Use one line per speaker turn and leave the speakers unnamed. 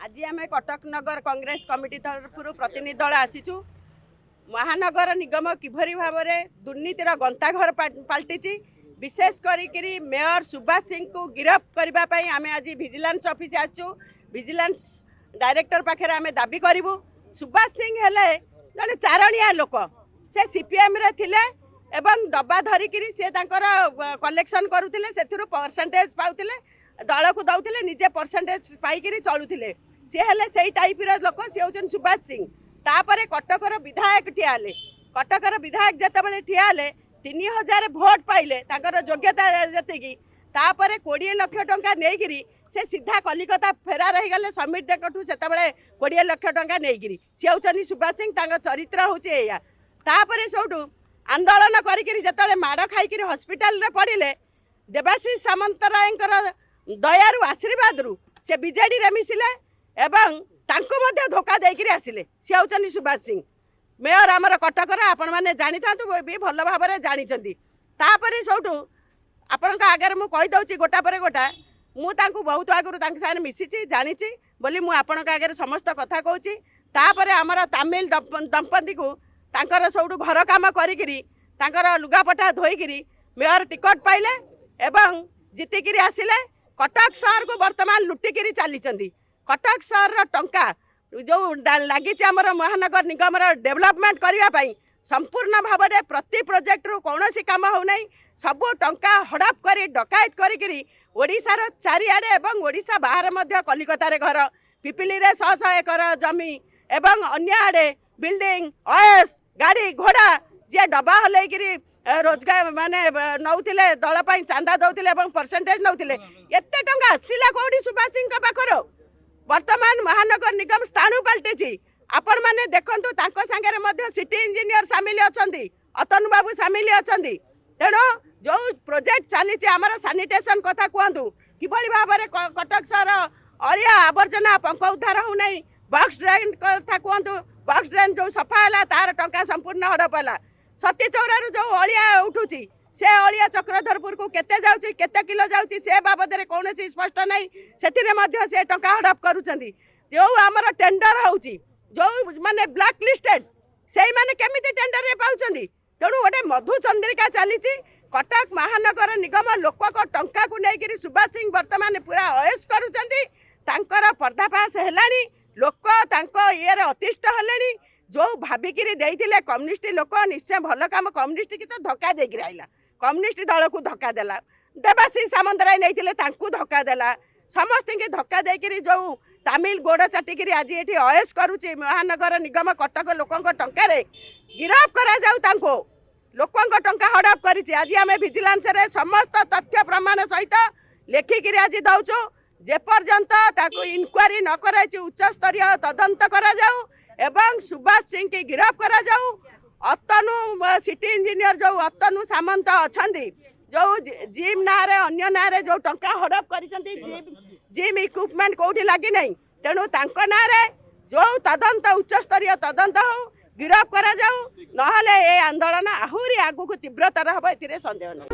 आज आम कटक नगर कांग्रेस कमिटी तरफ प्रतिनिधि दल आसीचु महानगर निगम किभरी भाव में दुर्नीतिर गंताघर पलटि विशेषकर मेयर सुभाष सिंह को गिरफ करने आम आज विजिलेंस ऑफिस आसचु। विजिलेंस डायरेक्टर पाखे आम दाबी करूँ। सुभाष सिंह हेले जड़े चारणिया लोक से सीपीएम रे थिले एवं डब्बा धरिकी से कलेक्शन करुले से परसेंटेज पाउले दल को दौले निजे परसेंटेज पाई चलुले सी हेले से टाइप लोक सी हूँ सुभाष सिंह। तापर कटकर विधायक ठियाले कटकर विधायक जितेबाला ठियाले 3000 भोट पाइले योग्यता जी तापर 20 लाख टंका नहीं से सीधा कलिकता फेरार हो गले समीर देखु से 20 लाख टंका नहीं सी हूँ सुभाष सिंह चरित्र हूँ तापर सब आंदोलन करते माड़ खाई हस्पिटाल पड़े देवाशीष सामंतराय दयारु आशीर्वाद से बीजेडी रे मिसिले एवं तांको मध्य धोखा देकर आसिले सी हूँ सुभाष सिंह। मेयर आमर कटकर आपण मैंने जानी था भी भल भाव में जानी तापर सब आपण आगे मुझे कहीदे गोटा पर गोटा मुझे बहुत आगुरी साथ मिसी जानी बोली मुझे आगे समस्त कथा कहूँ। तापर आमर तमिल दंपति को तांकर सब घर काम कर लुगापटा धोईकी मेयर टिकट पाइले एवं जीतिकी आसिले कटक सहर को वर्तमान लुटिकी चली कटक सहर टंका जो लगी महानगर निगम डेवलपमेंट करने संपूर्ण भाव में प्रति प्रोजेक्ट रु कौन कम होना सबू टंका हड़प कर डकायत करोड़ार चारिआडे एवं ओडिशा बाहर कलिकता घर पिपिली 100 एकर जमी एवं अन्य आड़े बिल्डिंग ऑयस गाड़ी घोड़ा जी डबा हल्कि रोजगार माने नौले दल चांदा दौले परसेंटेज नौले एत टंका आसला कौटी सुभाष सिंह पाखर वर्तमान महानगर निगम स्थाणु पलटि आपण मैंने देखु सागे सिटी इंजीनियर सामिल अच्छा अतनु बाबू सामिल अच्छा तेणु जो प्रोजेक्ट चली आमर सानिटेशन कथा कहतु किभली भाव में कटक सहर अलिया आवर्जना पंख उद्धार होना बॉक्स ड्रेन कथा कहतु बॉक्स ड्रेन जो सफा है तार टंका संपूर्ण हड़प है सती चौरारू जो अलिया उठुची से अलिया चक्रधरपुर को केते जाउची केते किलो जाउची से बाबद रे कौन स्पष्ट नहीं से टंका हड़प करुचंदी जो आमर टेंडर होउची जो माने ब्लैक लिस्टेड से माने केमिति टेंडर रे पाउचंदी तेणु गोटे मधुचंद्रिका चली कटक महानगर निगम लोक टंका को लेकर सुभाष सिंह वर्तमान पूरा अयस करुचंदी तांकर पर्दाफाश हेलानी लोक तांको ये अतिष्ठ हेलेनी जो भाविकी देइथिले कम्युनिस्ट लोक निश्चय भल काम कम्युनिस्ट की तो धक्का देकर आइला कम्युनिस्ट दल को धक्का देला देवाशीष सामंतराय नहीं धक्का देला समस्त की धक्का देकर जो तमिल गोड़ चाटिकी आज ये अयस करुच्ची महानगर निगम कटक लोक टंकार गिरफ करा लोक टंका हड़प कर आज आम विजिलेंस रे समस्त तथ्य प्रमाण सहित लेखिकी आज दौचु जेपर्यंत इनक्वारी न कराई उच्च स्तरीय तदंत करा जाऊ एवं सुभाष सिंह की गिरफ करा जाऊ। अतनु सिटी इंजीनियर जो अतनु सामंत अच्छा जो जिम ना अन्य ना जो टंका हड़प कर जिम इक्विपमेंट कौटी लगी नहीं तेणु ना जो तदंत उच्च स्तरीय तदंत हो गिरफ करा जाऊ नहले ए आंदोलन आहुरी आगु को तीव्रतर हम ए संदेह नहीं।